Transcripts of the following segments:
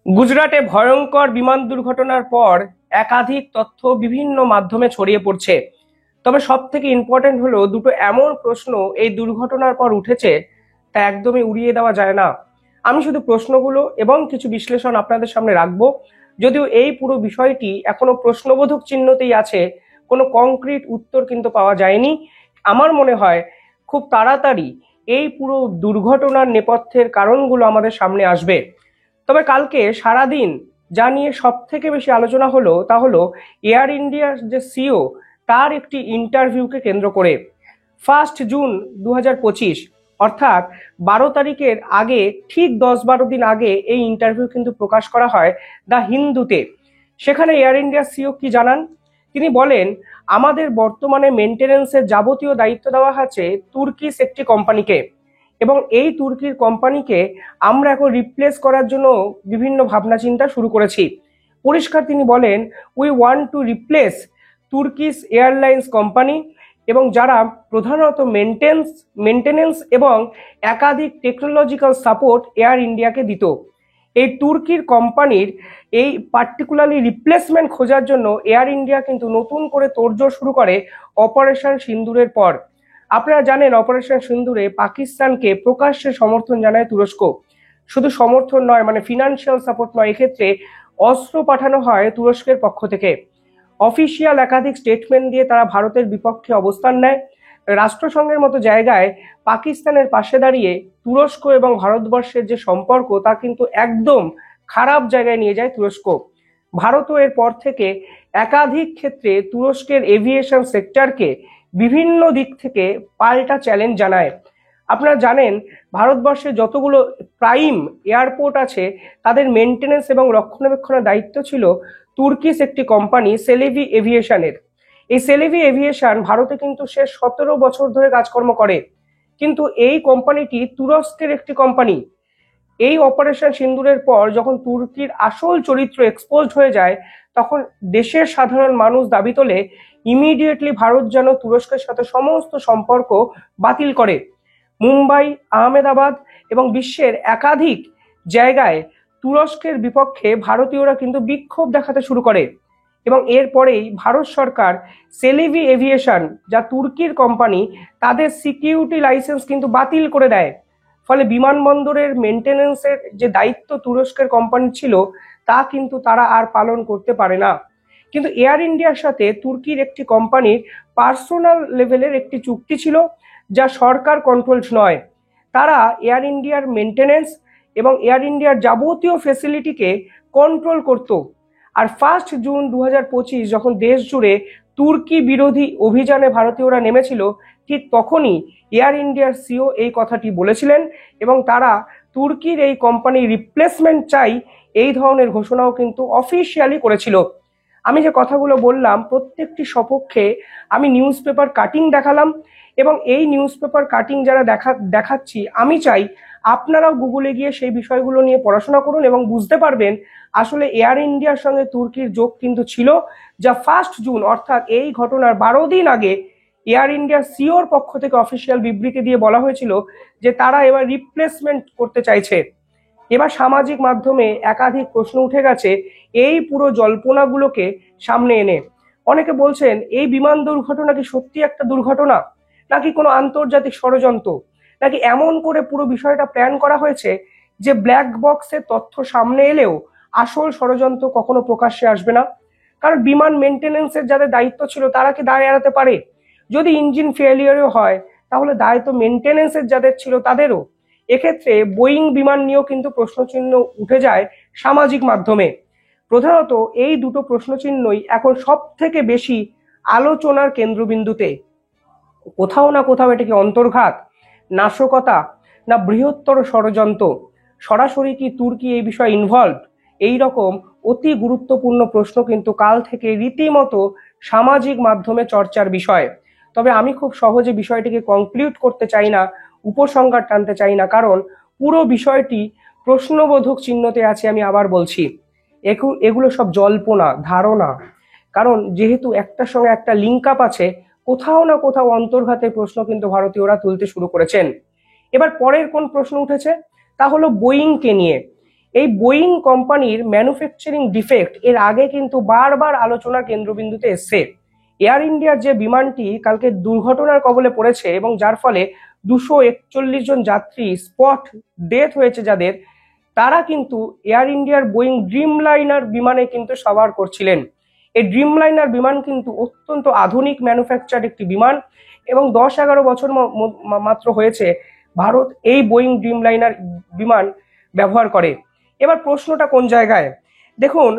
গুজরাটে ভয়ঙ্কর বিমান দুর্ঘটনার পর একাধিক তথ্য বিভিন্ন মাধ্যমে ছড়িয়ে পড়ছে। তবে সব থেকে ইম্পর্টেন্ট হলো দুটো এমন প্রশ্ন এই দুর্ঘটনার পর উঠেছে, তা একদমই উড়িয়ে দেওয়া যায় না। আমি শুধু প্রশ্নগুলো এবং কিছু বিশ্লেষণ আপনাদের সামনে রাখবো। যদিও এই পুরো বিষয়টি এখনো প্রশ্নবোধক চিহ্নতেই আছে, কোনো কংক্রিট উত্তর কিন্তু পাওয়া যায়নি। আমার মনে হয় খুব তাড়াতাড়ি এই পুরো দুর্ঘটনার নেপথ্যের কারণগুলো আমাদের সামনে আসবে। তবে কালকে সারাদিন যা নিয়ে সব থেকে বেশি আলোচনা হলো তা হলো এয়ার ইন্ডিয়ার যে সিও তার একটি ইন্টারভিউকে কেন্দ্র করে। 1 জুন 2025 অর্থাৎ 12 তারিখের আগে, ঠিক 10-12 দিন আগে এই ইন্টারভিউ কিন্তু প্রকাশ করা হয় দ্য হিন্দুতে। সেখানে এয়ার ইন্ডিয়ার সিও কি জানান? তিনি বলেন, আমাদের বর্তমানে মেনটেনেন্সের যাবতীয় দায়িত্ব দেওয়া আছে তুর্কিশ একটি কোম্পানিকে, এবং এই তুর্কির কোম্পানিকে আমরা এখন রিপ্লেস করার জন্য বিভিন্ন ভাবনা চিন্তা শুরু করেছি। পরিষ্কার তিনি বলেন, we want to replace Turkish airlines company, এবং যারা প্রধানত মেনটেনেন্স এবং একাধিক টেকনোলজিক্যাল সাপোর্ট এয়ার ইন্ডিয়াকে দিত। এই তুর্কির কোম্পানির এই পার্টিকুলারলি রিপ্লেসমেন্ট খোঁজার জন্য এয়ার ইন্ডিয়া কিন্তু নতুন করে তোড়জোড় শুরু করে অপারেশন সিন্দুরের পর। আপনারা জানেন, অপারেশন সিন্দুরে পাকিস্তানকে প্রকাশ্যে সমর্থন জানায় তুরস্ক। শুধু সমর্থন নয়, মানে ফিনান্সিয়াল সাপোর্ট নয়, এক্ষেত্রে অস্ত্র পাঠানো হয় তুরস্কের পক্ষ থেকে। অফিসিয়াল একাধিক স্টেটমেন্ট দিয়ে তারা ভারতের বিপক্ষে অবস্থান নেয়। রাষ্ট্রসংঘের মতো জায়গায় পাকিস্তানের পাশে দাঁড়িয়ে তুরস্ক এবং ভারতবর্ষের যে সম্পর্ক তা কিন্তু একদম খারাপ জায়গায় নিয়ে যায় তুরস্ক। ভারতও এর পর থেকে একাধিক ক্ষেত্রে তুরস্কের এভিয়েশন সেক্টরকে বিভিন্ন দিক থেকে পাল্টা চ্যালেঞ্জ জানায়। আপনারা জানেন, ভারতবর্ষে যতগুলো প্রাইম এয়ারপোর্ট আছে তাদের মেনটেনেন্স এবং রক্ষণাবেক্ষণের দায়িত্ব ছিল তুর্কিশ একটি কোম্পানি সেলেভি এভিয়েশনের। এই সেলেভি এভিয়েশন ভারতে কিন্তু সে 17 বছর ধরে কাজকর্ম করে, কিন্তু এই কোম্পানিটি তুরস্কের একটি কোম্পানি। এই অপারেশন সিন্দুরের পর যখন তুর্কির আসল চরিত্র এক্সপোজড হয়ে যায়, তখন দেশের সাধারণ মানুষ দাবি তোলে ইমিডিয়েটলি ভারত যেন তুরস্কের সাথে সমস্ত সম্পর্ক বাতিল করে। মুম্বাই, আহমেদাবাদ এবং বিশ্বের একাধিক জায়গায় তুরস্কের বিপক্ষে ভারতীয়রা কিন্তু বিক্ষোভ দেখাতে শুরু করে, এবং এরপরেই ভারত সরকার সেলেভি এভিয়েশন, যা তুর্কির কোম্পানি, তাদের সিকিউরিটি লাইসেন্স কিন্তু বাতিল করে দেয়। ফলে বিমানবন্দরের মেনটেনেন্সের যে দায়িত্ব তুরস্কের কোম্পানি ছিল তা কিন্তু তারা আর পালন করতে পারে না। কিন্তু এয়ার ইন্ডিয়ার সাথে তুর্কির একটি কোম্পানির পার্সোনাল লেভেলের একটি চুক্তি ছিল, যা সরকার কন্ট্রোলড নয়। তারা এয়ার ইন্ডিয়ার মেনটেনেন্স এবং এয়ার ইন্ডিয়ার যাবতীয় ফেসিলিটিকে কন্ট্রোল করত। আর 1 জুন 2025 যখন দেশ জুড়ে তুর্কি বিরোধী অভিযানে ভারতীয়রা নেমেছিল, ঠিক তখনই এয়ার ইন্ডিয়ার সিও এই কথাটি বলেছিলেন, এবং তারা তুর্কির এই কোম্পানি রিপ্লেসমেন্ট চাই এই ধরনের ঘোষণাও কিন্তু অফিসিয়ালি করেছিল। আমি যে কথাগুলো বললাম প্রত্যেকটি সপক্ষে আমি নিউজ পেপার কাটিং দেখালাম, এবং এই নিউজ পেপার কাটিং যারা দেখাচ্ছি, আমি চাই আপনারাও গুগলে গিয়ে সেই বিষয়গুলো নিয়ে পড়াশোনা করুন এবং বুঝতে পারবেন আসলে এয়ার ইন্ডিয়ার সঙ্গে তুর্কির যোগ কিন্তু ছিল, যা 1 জুন অর্থাৎ এই ঘটনার 12 দিন আগে এয়ার ইন্ডিয়ার সিওর পক্ষ থেকে অফিসিয়াল বিবৃতি দিয়ে বলা হয়েছিল যে তারা এবার রিপ্লেসমেন্ট করতে চাইছে। এবার সামাজিক মাধ্যমে একাধিক প্রশ্ন উঠে গেছে এই পুরো জল্পনাগুলোকে সামনে এনে। অনেকে বলছেন, এই বিমান দুর্ঘটনা কি সত্যি একটা দুর্ঘটনা, নাকি কোনো আন্তর্জাতিক ষড়যন্ত্র, নাকি এমন করে পুরো বিষয়টা প্ল্যান করা হয়েছে যে ব্ল্যাক বক্সের তথ্য সামনে এলেও আসল ষড়যন্ত্র কখনো প্রকাশ্যে আসবে না। কারণ বিমান মেনটেনেন্সের যাদের দায়িত্ব ছিল তারা কি দায় এড়াতে পারে? যদি ইঞ্জিন ফেলিয়ারও হয় তাহলে দায় তো মেনটেনেন্সের যাদের ছিল তাদেরও। এক্ষেত্রে বোয়িং বিমান নিয়েও কিন্তু প্রশ্নচিহ্ন উঠে যায় সামাজিক মাধ্যমে। প্রধানত এই দুটো প্রশ্নচিহ্নই এখন সব থেকে বেশি আলোচনার কেন্দ্রবিন্দুতে। কোথাও না কোথাও এটা কি অন্তর্ঘাত, নাশকতা, না বৃহত্তর ষড়যন্ত্র? সরাসরি কি তুর্কি এই বিষয়ে ইনভলভড? এই রকম অতি গুরুত্বপূর্ণ প্রশ্ন কিন্তু কাল থেকে রীতিমতো সামাজিক মাধ্যমে চর্চার বিষয়। তবে আমি খুব সহজে বিষয়টিকে কনক্লুড করতে চাই না, উপসংহার টানতে চাই না, কারণ পুরো বিষয়টি প্রশ্নবোধক চিহ্নতে আছে। আমি আবার বলছি, এগুলো সব জল্পনা, ধারণা। কারণ যেহেতু একটার সঙ্গে একটা লিঙ্ক আপ আছে, কোথাও না কোথাও অন্তর্ঘাতের প্রশ্ন কিন্তু ভারতীয়রা তুলতে শুরু করেছেন। এবার পরের কোন প্রশ্ন উঠেছে তা হলো বোয়িংকে নিয়ে। এই বোয়িং কোম্পানির ম্যানুফ্যাকচারিং ডিফেক্ট এর আগে কিন্তু বারবার আলোচনার কেন্দ্রবিন্দুতে এসছে। এয়ার ইন্ডিয়ার যে বিমানটি কালকে দুর্ঘটনার কবলে পড়েছে এবং যার ফলে 241 জন যাত্রী স্পট ডেথ হয়েছে যাদের, তারা কিন্তু এয়ার ইন্ডিয়ার বোয়িং ড্রিমলাইনার বিমানে কিন্তু সওয়ার করছিলেন। এই ড্রিমলাইনার বিমান কিন্তু অত্যন্ত আধুনিক ম্যানুফ্যাকচার একটি বিমান এবং 10-11 বছর মাত্র হয়েছে ভারত এই বোয়িং ড্রিমলাইনার বিমান ব্যবহার করে। এবার প্রশ্নটা কোন জায়গায়, দেখুন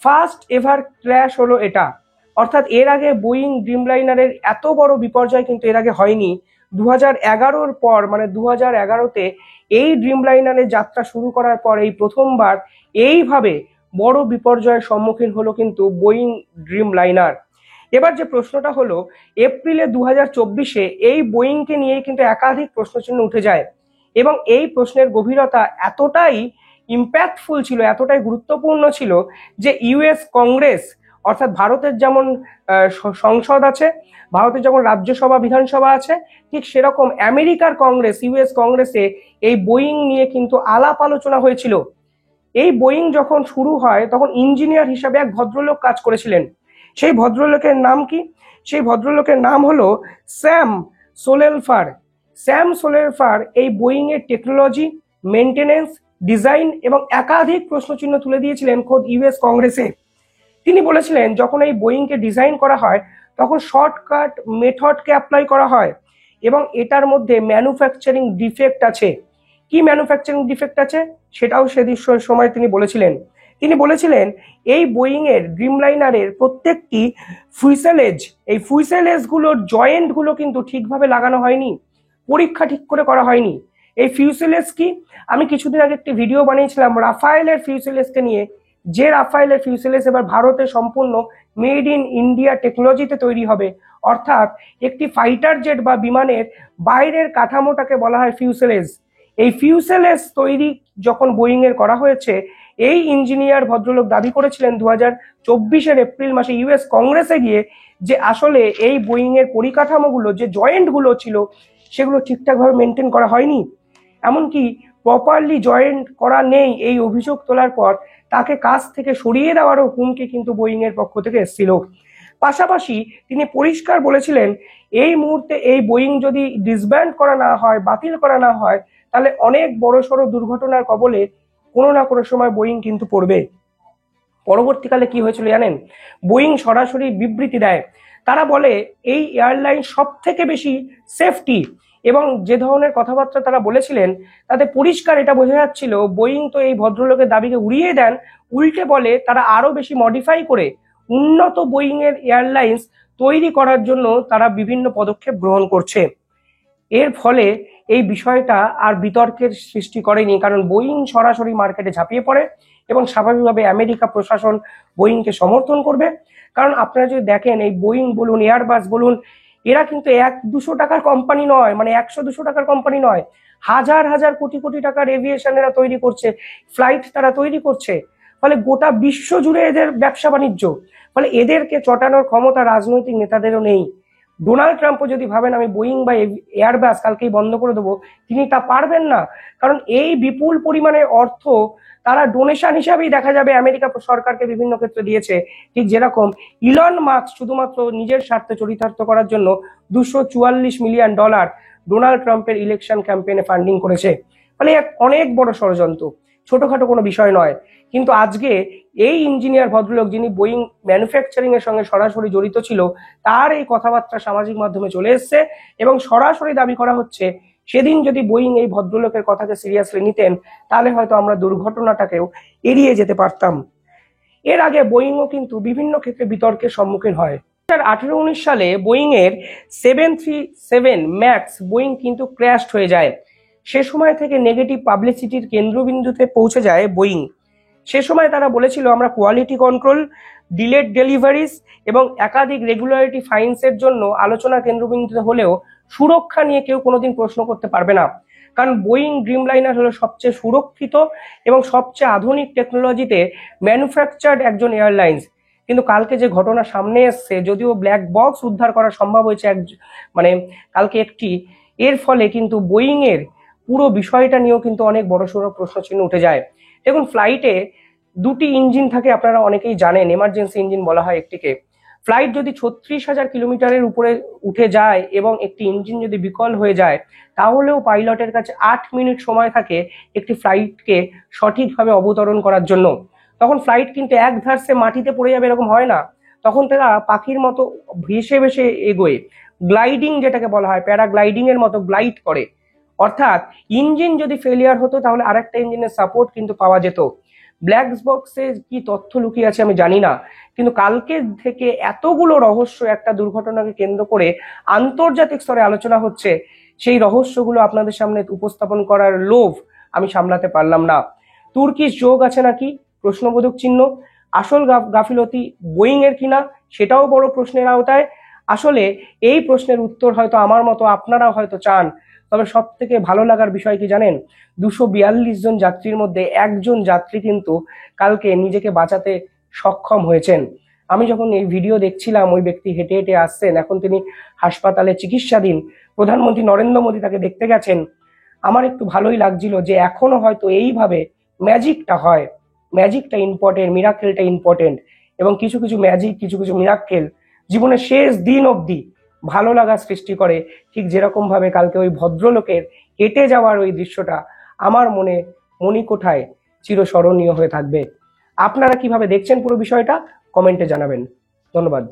ফার্স্ট এভার ক্র্যাশ হলো এটা, অর্থাৎ এর আগে বোয়িং ড্রিমলাইনারের এত বড় বিপর্যয় কিন্তু এর আগে হয়নি। 2011-র পর মানে 2011-তে এই ড্রিমলাইনারের যাত্রা শুরু করার পর এই প্রথমবার এইভাবে বড় বিপর্যয়ের সম্মুখীন হলো কিন্তু বোয়িং ড্রিমলাইনার। এবার যে প্রশ্নটা হলো, এপ্রিলে 2024-এ এই বোয়িংকে নিয়ে কিন্তু একাধিক প্রশ্নচিহ্ন উঠে যায় এবং এই প্রশ্নের গভীরতা এতটাই ইম্প্যাক্টফুল ছিল, এতটাই গুরুত্বপূর্ণ ছিল যে ইউএস কংগ্রেস, অর্থাৎ ভারতের যেমন সংসদ আছে, ভারতের যেমন রাজ্যসভা বিধানসভা আছে, ঠিক সেরকম আমেরিকার কংগ্রেস, ইউএস কংগ্রেসে এই বোয়িং নিয়ে কিন্তু আলাপ আলোচনা হয়েছিল। এই বোয়িং যখন শুরু হয় তখন ইঞ্জিনিয়ার হিসাবে এক ভদ্রলোক কাজ করেছিলেন। সেই ভদ্রলোকের নাম কি? সেই ভদ্রলোকের নাম হলো স্যাম সোলেলফার। স্যাম সোলেলফার এই বোয়িং এর টেকনোলজি, মেনটেনেন্স, ডিজাইন এবং একাধিক প্রশ্নচিহ্ন তুলে দিয়েছিলেন খোদ ইউএস কংগ্রেসে। তিনি বলেছিলেন যখন এই বোয়িংকে ডিজাইন করা হয় তখন শর্টকাট মেথডকে অ্যাপ্লাই করা হয় এবং এটার মধ্যে ম্যানুফ্যাকচারিং ডিফেক্ট আছে। কি ম্যানুফ্যাকচারিং ডিফেক্ট আছে সেটাও সেদিন সময় তিনি বলেছিলেন। তিনি বলেছিলেন এই বোয়িং এর ড্রিমলাইনারের প্রত্যেকটি ফুইসেলেজ, এই ফুইসেলেজ গুলোর জয়েন্ট গুলো কিন্তু ঠিকভাবে লাগানো হয়নি, পরীক্ষা ঠিক করে করা হয়নি। এই ফিউসেলেজ কি, আমি কিছুদিন আগে একটি ভিডিও বানিয়েছিলাম রাফায়েলের ফিউসেলেজকে নিয়ে, যে রাফায়েলের ফিউসেলেজ এবার ভারতে সম্পূর্ণ মেড ইন ইন্ডিয়া টেকনোলজিতে তৈরি হবে, অর্থাৎ একটি ফাইটার জেট বা বিমানের বাইরের কাঠামোটাকে বলা হয় ফিউসেলেজ। এই ফিউসেলেজ তৈরি যখন বোয়িং এর করা হয়েছে, এই ইঞ্জিনিয়ার ভদ্রলোক দাবি করেছিলেন 2024-এর এপ্রিল মাসে ইউএস কংগ্রেসে গিয়ে যে আসলে এই বোয়িং এর পরিকাঠামোগুলো, যে জয়েন্ট গুলো ছিল সেগুলো ঠিকঠাকভাবে মেনটেন করা হয়নি, এমনকি প্রপারলি জয়েন্ট করা নেই। এই অভিযোগ তোলার পর তাকে কাজ থেকে সরিয়ে দেওয়ারও হুমকি কিন্তু বোয়িং এর পক্ষ থেকে এসেছিল। পাশাপাশি তিনি পরিষ্কার বলেছিলেন এই মুহূর্তে এই বোয়িং যদি ডিসব্যান্ড করা না হয়, বাতিল করা না হয়, তাহলে অনেক বড়সড় দুর্ঘটনার কবলে কোনো না কোনো সময় বোয়িং কিন্তু পড়বে। পরবর্তীকালে কি হয়েছিল জানেন? বোয়িং সরাসরি বিবৃতি দেয়, তারা বলে এই এয়ারলাইন সব থেকে বেশি সেফটি, এবং যে ধরনের কথাবার্তা তারা বলেছিলেন তাতে পরিষ্কার এটা বোঝা যাচ্ছিল বোয়িং তো এই ভদ্রলোকের দাবিকে উড়িয়ে দেন, উল্টে বলে তারা আরো বেশি মডিফাই করে উন্নত বোয়িং এর এয়ারলাইন্স তৈরি করার জন্য তারা বিভিন্ন পদক্ষেপ গ্রহণ করছে। এর ফলে এই বিষয়টা আর বিতর্কের সৃষ্টি করেনি, কারণ বোয়িং সরাসরি মার্কেটে ঝাঁপিয়ে পড়ে এবং স্বাভাবিকভাবে আমেরিকা প্রশাসন বোয়িংকে সমর্থন করবে। কারণ আপনারা যদি দেখেন এই বোয়িং বলুন, এয়ারবাস বলুন, এরা কিন্তু 100-200 টাকার কোম্পানি নয়, মানে 100-200 টাকার কোম্পানি নয়, হাজার হাজার কোটি কোটি টাকার এভিয়েশন এরা তৈরি করছে, ফ্লাইট তারা তৈরি করছে। ফলে গোটা বিশ্ব জুড়ে এদের ব্যবসা বাণিজ্য, ফলে এদেরকে চটানোর ক্ষমতা রাজনৈতিক নেতাদেরও নেই। ডোনাল্ড ট্রাম্পও যদি ভাবেন আমি বোয়িং বা এয়ারবাস কালকেই বন্ধ করে দেবো, তিনি তা পারবেন না, কারণ এই বিপুল পরিমাণে অর্থ তারা ডোনেশন হিসাবেই দেখা যাবে আমেরিকা সরকারকে বিভিন্ন ক্ষেত্রে দিয়েছে। ঠিক যেরকম ইলন মাস্ক শুধুমাত্র নিজের স্বার্থে চরিতার্থ করার জন্য $244 মিলিয়ন ডোনাল্ড ট্রাম্পের ইলেকশন ক্যাম্পেইনে ফান্ডিং করেছে। ফলে এক অনেক বড় ষড়যন্ত্র, ছোটখাটো কোনো বিষয় নয়। কিন্তু আজকে এই ইঞ্জিনিয়ার ভদ্রলোক যিনি বোয়িং ম্যানুফ্যাকচারিং এর সঙ্গে সরাসরি জড়িত ছিল, তার এই কথাবার্তা সামাজিক মাধ্যমে চলে এসছে এবং সরাসরি দাবি করা হচ্ছে সেদিন যদি বোয়িং এই ভদ্রলোকের কথাকে সিরিয়াসলি নিতেন তাহলে হয়তো আমরা দুর্ঘটনাটাকেও এড়িয়ে যেতে পারতাম। এর আগে বোয়িংও কিন্তু বিভিন্ন ক্ষেত্রে বিতর্কের সম্মুখীন হয়। 2018-19 সালে বোয়িং এর 737 ম্যাক্স বোয়িং কিন্তু ক্র্যাশ হয়ে যায়। সে সময় থেকে নেগেটিভ পাবলিসিটির কেন্দ্রবিন্দুতে পৌঁছে যায় বোয়িং। সে সময় তারা বলেছিল আমরা কোয়ালিটি কন্ট্রোল, ডিলেড ডেলিভারিজ এবং একাধিক রেগুলারিটি ফাইন্সের জন্য আলোচনা কেন্দ্রবিন্দুতে হলেও সুরক্ষা নিয়ে কেউ কোনোদিন প্রশ্ন করতে পারবে না, কারণ বোয়িং ড্রিমলাইনার হলো সবচেয়ে সুরক্ষিত এবং সবচেয়ে আধুনিক টেকনোলজিতে ম্যানুফ্যাকচার্ড একজন এয়ারলাইন্স। কিন্তু কালকে যে ঘটনা সামনে এসছে, যদিও ব্ল্যাক বক্স উদ্ধার করা সম্ভব হয়েছে মানে কালকে একটি, এর ফলে কিন্তু বোয়িং এর পুরো বিষয়টা নিয়েও কিন্তু অনেক বড়সড় প্রশ্নচিহ্ন উঠে যায়। দেখুন, ফ্লাইটে দুটি ইঞ্জিন থাকে, আপনারা অনেকেই জানেন, এমার্জেন্সি ইঞ্জিন বলা হয় একটিকে। ফ্লাইট যদি 36,000 কিলোমিটারের উপরে উঠে যায় এবং একটি ইঞ্জিন যদি বিকল হয়ে যায়, তাহলেও পাইলটের কাছে 8 মিনিট সময় থাকে একটি ফ্লাইটকে সঠিকভাবে অবতরণ করার জন্য। তখন ফ্লাইট কিন্তু এক ধারসে মাটিতে পড়ে যাবে এরকম হয় না, তখন তারা পাখির মতো ভেসে ভেসে এগোয়, গ্লাইডিং যেটাকে বলা হয়, প্যারাগ্লাইডিং এর মতো গ্লাইড করে। অর্থাৎ ইঞ্জিন যদি ফেলিয়ার হতো তাহলে আরেকটা ইঞ্জিনের সাপোর্ট কিন্তু পাওয়া যেত। ব্ল্যাক বক্সে কি তথ্য লুকিয়ে আছে আমি জানি না, কিন্তু কালকে থেকে এতগুলো রহস্য একটা দুর্ঘটনাকে কেন্দ্র করে আন্তর্জাতিক স্তরে আলোচনা হচ্ছে, সেই রহস্যগুলো আপনাদের সামনে উপস্থাপন করার লোভ আমি সামলাতে পারলাম না। তুর্কিশ যোগ আছে নাকি, প্রশ্নবোধক চিহ্ন। আসল গাফিলতি বোয়িং এর কিনা, সেটাও বড় প্রশ্নের আওতায়। আসলে এই প্রশ্নের উত্তর হয়তো আমার মতো আপনারাও হয়তো চান, তবে সব থেকে ভালো লাগার বিষয় কি জানেন, 242 জন যাত্রীর মধ্যে একজন যাত্রী কিন্তু কালকে নিজেকে বাঁচাতে সক্ষম হয়েছেন। আমি যখন এই ভিডিও দেখছিলাম, ওই ব্যক্তি হেঁটে হেঁটে আসছেন, এখন তিনি হাসপাতালে চিকিৎসাধীন, প্রধানমন্ত্রী নরেন্দ্র মোদী তাকে দেখতে গেছেন। আমার একটু ভালোই লাগছিল যে এখনো হয়তো এইভাবে ম্যাজিকটা হয়। ম্যাজিকটা ইম্পর্টেন্ট, মিরাকেলটা ইম্পর্টেন্ট, এবং কিছু কিছু ম্যাজিক, কিছু কিছু মিরাকেল জীবনের শেষ দিন অবধি ভালো লাগা সৃষ্টি করে। ঠিক যেরকম ভাবে কালকে ওই ভদ্রলোকের হেঁটে যাওয়ার ওই দৃশ্যটা আমার মনে মণিকোঠায় চিরস্মরণীয় হয়ে থাকবে। আপনারা কিভাবে দেখছেন পুরো বিষয়টা কমেন্টে জানাবেন। ধন্যবাদ।